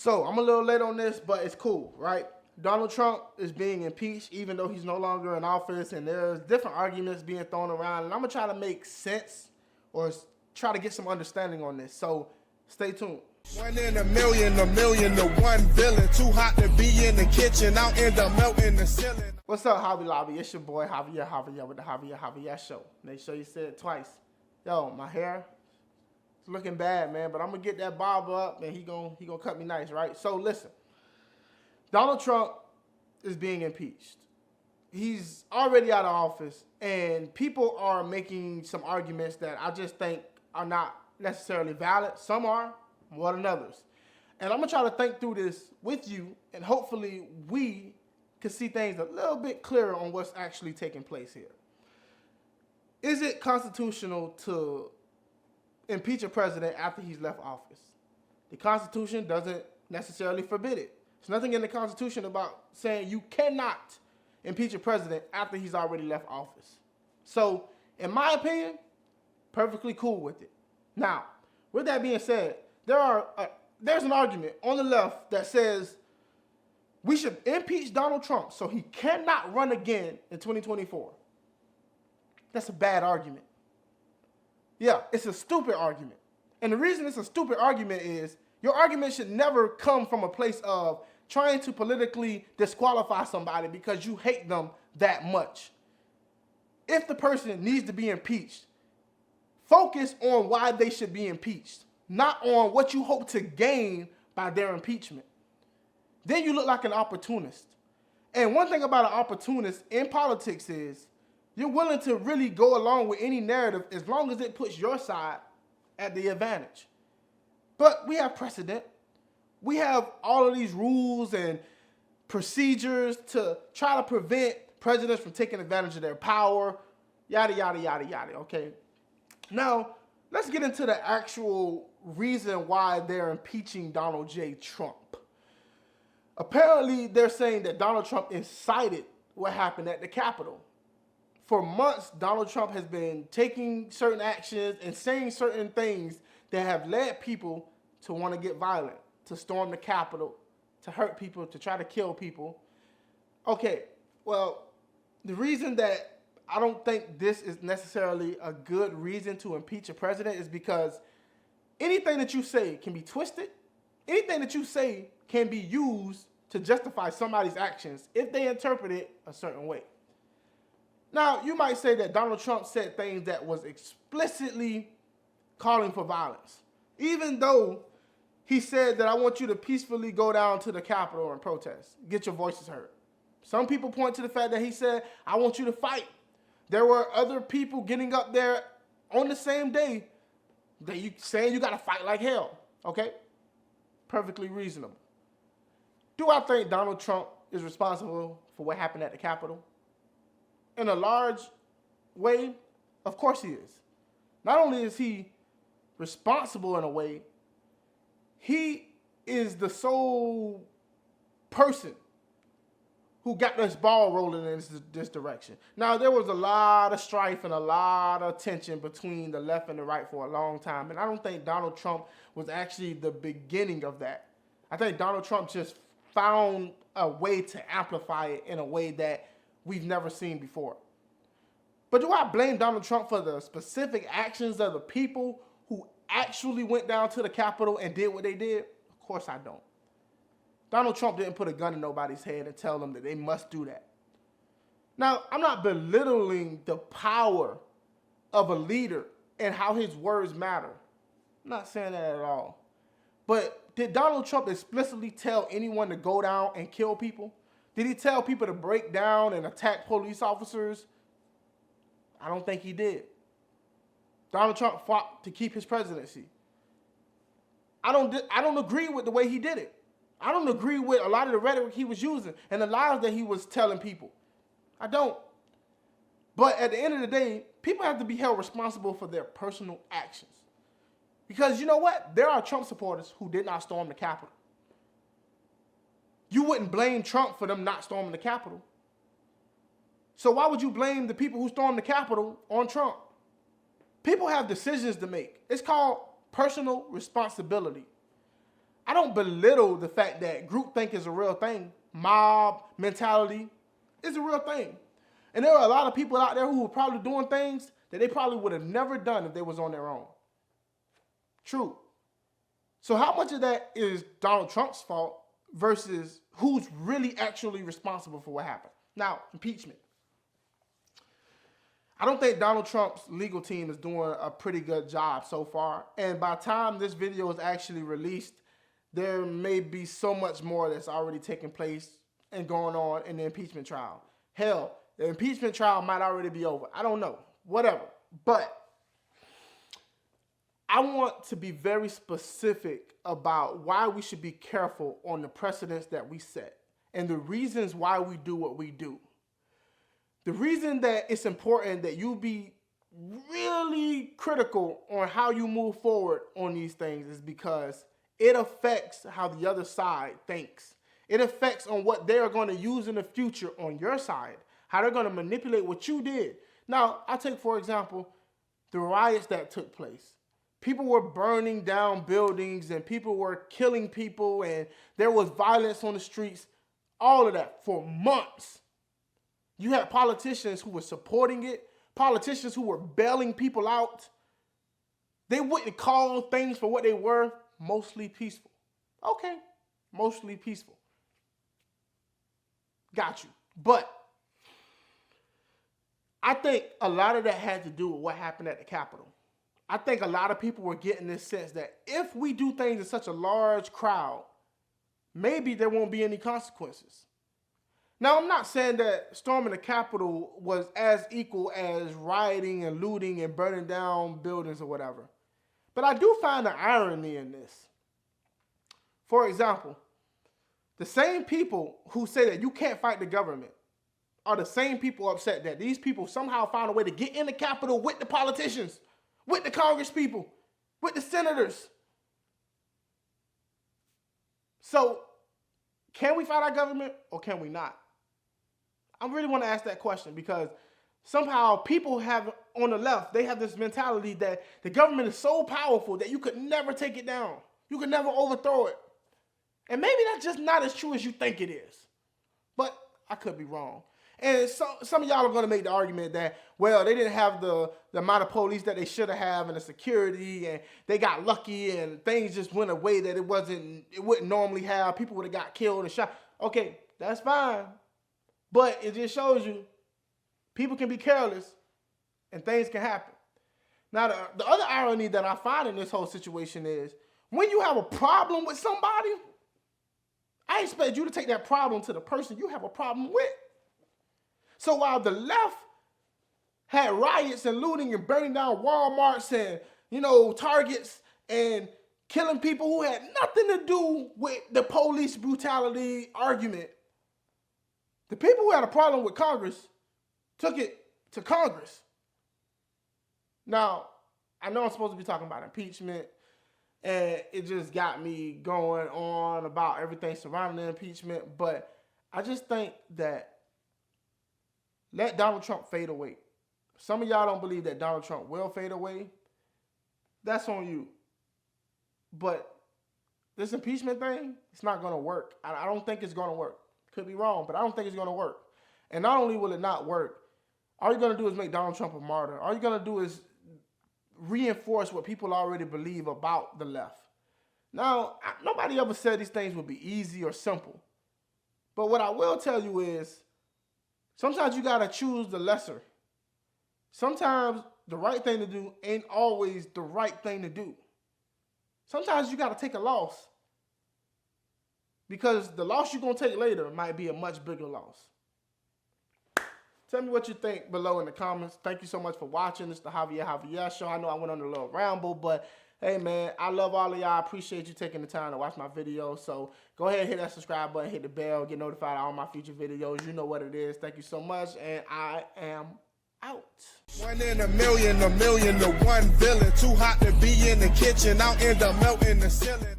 So I'm a little late on this, but it's cool, right? Donald Trump is being impeached even though he's no longer in office, and there's different arguments being thrown around, and I'm going to try to make sense or try to get some understanding on this. So stay tuned. 1 in a million to 1 villain. Too hot to be in the kitchen, I'll end up melting the ceiling. What's up, Hobby Lobby? It's your boy Javier Javier with the Javier Javier Show. Make sure you say it twice. Yo, my hair is looking bad, man, but I'm gonna get that barber up and he gonna cut me nice, right? So listen, Donald Trump is being impeached. He's already out of office, and people are making some arguments that I just think are not necessarily valid. Some are, more than others. And I'm gonna try to think through this with you, and hopefully we can see things a little bit clearer on what's actually taking place here. Is it constitutional to impeach a president after he's left office? The Constitution doesn't necessarily forbid it. There's nothing in the Constitution about saying you cannot impeach a president after he's already left office. So, in my opinion, perfectly cool with it. Now, with that being said, there's an argument on the left that says we should impeach Donald Trump so he cannot run again in 2024. That's a bad argument. Yeah, it's a stupid argument. And the reason it's a stupid argument is your argument should never come from a place of trying to politically disqualify somebody because you hate them that much. If the person needs to be impeached, focus on why they should be impeached, not on what you hope to gain by their impeachment. Then you look like an opportunist. And one thing about an opportunist in politics is you're willing to really go along with any narrative as long as it puts your side at the advantage. But we have precedent. We have all of these rules and procedures to try to prevent presidents from taking advantage of their power, yada, yada, yada, yada, okay? Now, let's get into the actual reason why they're impeaching Donald J. Trump. Apparently, they're saying that Donald Trump incited what happened at the Capitol. For months, Donald Trump has been taking certain actions and saying certain things that have led people to want to get violent, to storm the Capitol, to hurt people, to try to kill people. Okay, well, the reason that I don't think this is necessarily a good reason to impeach a president is because anything that you say can be twisted. Anything that you say can be used to justify somebody's actions if they interpret it a certain way. Now, you might say that Donald Trump said things that was explicitly calling for violence, even though he said that I want you to peacefully go down to the Capitol and protest, get your voices heard. Some people point to the fact that he said, I want you to fight. There were other people getting up there on the same day that you saying you got to fight like hell, okay? Perfectly reasonable. Do I think Donald Trump is responsible for what happened at the Capitol? In a large way, of course he is. Not only is he responsible in a way, he is the sole person who got this ball rolling in this direction. Now, there was a lot of strife and a lot of tension between the left and the right for a long time, and I don't think Donald Trump was actually the beginning of that. I think Donald Trump just found a way to amplify it in a way that we've never seen before. But do I blame Donald Trump for the specific actions of the people who actually went down to the Capitol and did what they did? Of course I don't. Donald Trump didn't put a gun in nobody's head and tell them that they must do that. Now, I'm not belittling the power of a leader and how his words matter. I'm not saying that at all. But did Donald Trump explicitly tell anyone to go down and kill people? Did he tell people to break down and attack police officers? I don't think he did. Donald Trump fought to keep his presidency. I don't agree with the way he did it. I don't agree with a lot of the rhetoric he was using and the lies that he was telling people. I don't. But at the end of the day, people have to be held responsible for their personal actions. Because you know what? There are Trump supporters who did not storm the Capitol. You wouldn't blame Trump for them not storming the Capitol. So why would you blame the people who stormed the Capitol on Trump? People have decisions to make. It's called personal responsibility. I don't belittle the fact that groupthink is a real thing. Mob mentality is a real thing. And there are a lot of people out there who are probably doing things that they probably would have never done if they was on their own. True. So how much of that is Donald Trump's fault versus who's really actually responsible for what happened? Now, impeachment. I don't think Donald Trump's legal team is doing a pretty good job so far. And by the time this video is actually released, there may be so much more that's already taking place and going on in the impeachment trial. Hell, the impeachment trial might already be over. I don't know. Whatever. But I want to be very specific about why we should be careful on the precedents that we set and the reasons why we do what we do. The reason that it's important that you be really critical on how you move forward on these things is because it affects how the other side thinks. It affects on what they are going to use in the future on your side, how they're going to manipulate what you did. Now, I'll take, for example, the riots that took place. People were burning down buildings and people were killing people and there was violence on the streets, all of that for months. You had politicians who were supporting it, politicians who were bailing people out. They wouldn't call things for what they were, mostly peaceful. Okay, mostly peaceful. Got you. But I think a lot of that had to do with what happened at the Capitol. I think a lot of people were getting this sense that if we do things in such a large crowd, maybe there won't be any consequences. Now, I'm not saying that storming the Capitol was as equal as rioting and looting and burning down buildings or whatever. But I do find the irony in this. For example, the same people who say that you can't fight the government are the same people upset that these people somehow found a way to get in the Capitol with the politicians, with the Congress people, with the senators. So, can we fight our government or can we not? I really want to ask that question because somehow people have, on the left, they have this mentality that the government is so powerful that you could never take it down. You could never overthrow it. And maybe that's just not as true as you think it is. But I could be wrong. And some of y'all are going to make the argument that, well, they didn't have the amount of police that they should have and the security, and they got lucky and things just went away that it wouldn't normally have. People would have got killed and shot. Okay, that's fine. But it just shows you people can be careless and things can happen. Now, the other irony that I find in this whole situation is when you have a problem with somebody, I expect you to take that problem to the person you have a problem with. So while the left had riots and looting and burning down Walmarts and, Targets and killing people who had nothing to do with the police brutality argument, the people who had a problem with Congress took it to Congress. Now, I know I'm supposed to be talking about impeachment, and it just got me going on about everything surrounding the impeachment, but I just think that let Donald Trump fade away. Some of y'all don't believe that Donald Trump will fade away. That's on you. But this impeachment thing, it's not going to work. I don't think it's going to work. Could be wrong, but I don't think it's going to work. And not only will it not work, all you're going to do is make Donald Trump a martyr. All you're going to do is reinforce what people already believe about the left. Now, nobody ever said these things would be easy or simple. But what I will tell you is, sometimes you got to choose the lesser. Sometimes the right thing to do ain't always the right thing to do. Sometimes you got to take a loss. Because the loss you're going to take later might be a much bigger loss. Tell me what you think below in the comments. Thank you so much for watching. It's the Javier Javier Show. I know I went on a little ramble, but hey, man, I love all of y'all. I appreciate you taking the time to watch my videos. So go ahead and hit that subscribe button, hit the bell, get notified of all my future videos. You know what it is. Thank you so much, and I am out. 1 in a million to 1 villain. Too hot to be in the kitchen, out in the melting the ceiling.